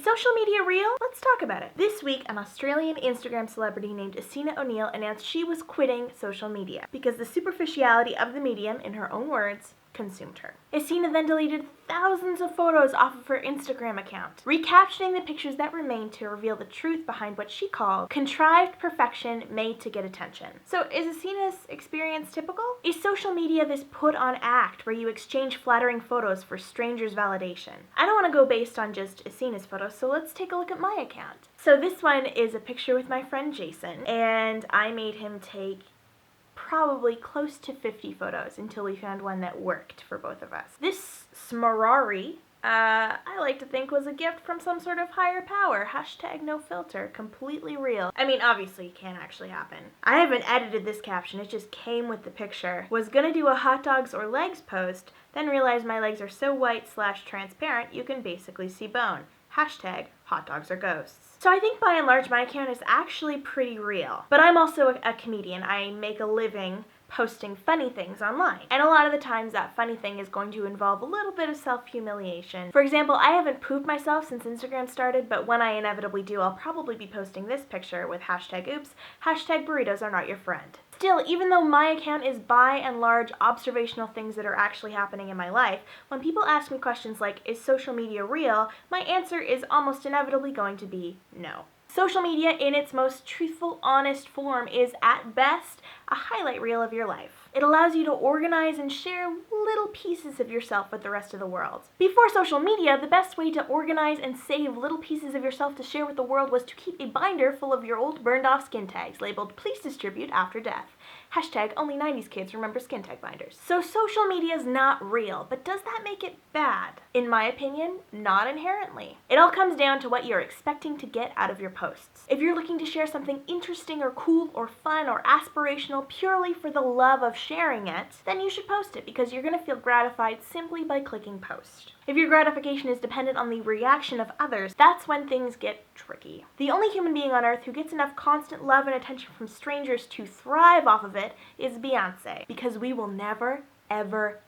social media real? Let's talk about it. This week, an Australian Instagram celebrity named Essena Oneill announced she was quitting social media because the superficiality of the medium, in her own words, consumed her. Essena then deleted thousands of photos off of her Instagram account, recaptioning the pictures that remained to reveal the truth behind what she called contrived perfection made to get attention. So is Essena's experience typical? Is social media this put-on act where you exchange flattering photos for strangers' validation? I don't want to go based on just Essena's photos, so let's take a look at my account. So this one is a picture with my friend Jason, and I made him take probably close to 50 photos until we found one that worked for both of us. This Smarari, I like to think was a gift from some sort of higher power. Hashtag no filter, completely real. I mean, obviously it can't actually happen. I haven't edited this caption, it just came with the picture. Was gonna do a hot dogs or legs post, then realized my legs are so white/transparent you can basically see bone. Hashtag hot dogs are ghosts. So I think by and large my account is actually pretty real. But I'm also a comedian. I make a living posting funny things online. And a lot of the times that funny thing is going to involve a little bit of self-humiliation. For example, I haven't pooped myself since Instagram started, but when I inevitably do, I'll probably be posting this picture with hashtag oops, hashtag burritos are not your friend. Still, even though my account is by and large observational things that are actually happening in my life, when people ask me questions like, is social media real? My answer is almost inevitably going to be no. Social media in its most truthful, honest form is, at best, a highlight reel of your life. It allows you to organize and share little pieces of yourself with the rest of the world. Before social media, the best way to organize and save little pieces of yourself to share with the world was to keep a binder full of your old burned off skin tags labeled "Please distribute after death." Hashtag only 90s kids remember skin tag binders. So social media is not real, but does that make it bad? In my opinion, not inherently. It all comes down to what you're expecting to get out of your posts. If you're looking to share something interesting or cool or fun or aspirational purely for the love of sharing it, then you should post it because you're going to feel gratified simply by clicking post. If your gratification is dependent on the reaction of others, that's when things get tricky. The only human being on earth who gets enough constant love and attention from strangers to thrive off of it is Beyonce, because we will never, ever,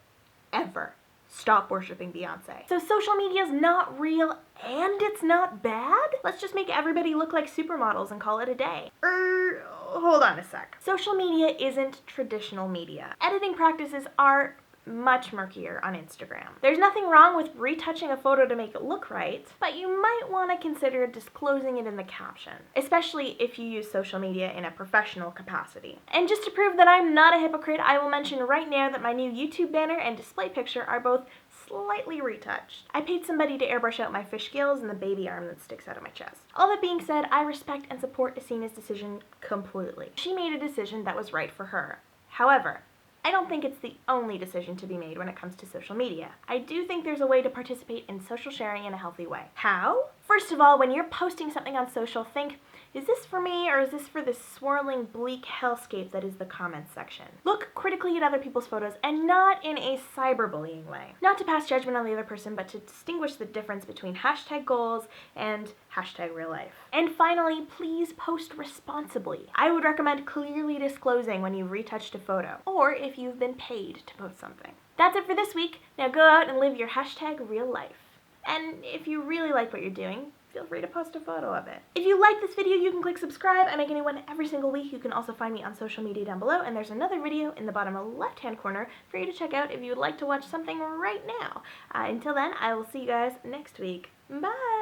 ever stop worshiping Beyonce. So social media is not real and it's not bad? Let's just make everybody look like supermodels and call it a day. Hold on a sec. Social media isn't traditional media. Editing practices are much murkier on Instagram. There's nothing wrong with retouching a photo to make it look right, but you might want to consider disclosing it in the caption, especially if you use social media in a professional capacity. And just to prove that I'm not a hypocrite, I will mention right now that my new YouTube banner and display picture are both slightly retouched. I paid somebody to airbrush out my fish gills and the baby arm that sticks out of my chest. All that being said, I respect and support Essena's decision completely. She made a decision that was right for her. However, I don't think it's the only decision to be made when it comes to social media. I do think there's a way to participate in social sharing in a healthy way. How? First of all, when you're posting something on social, think, is this for me or is this for the swirling, bleak hellscape that is the comments section? Look critically at other people's photos and not in a cyberbullying way. Not to pass judgment on the other person, but to distinguish the difference between hashtag goals and hashtag real life. And finally, please post responsibly. I would recommend clearly disclosing when you've retouched a photo, or if you've been paid to post something. That's it for this week. Now go out and live your hashtag real life. And if you really like what you're doing, feel free to post a photo of it. If you like this video, you can click subscribe. I make a new one every single week. You can also find me on social media down below, and there's another video in the bottom left-hand corner for you to check out if you would like to watch something right now. Until then, I will see you guys next week. Bye!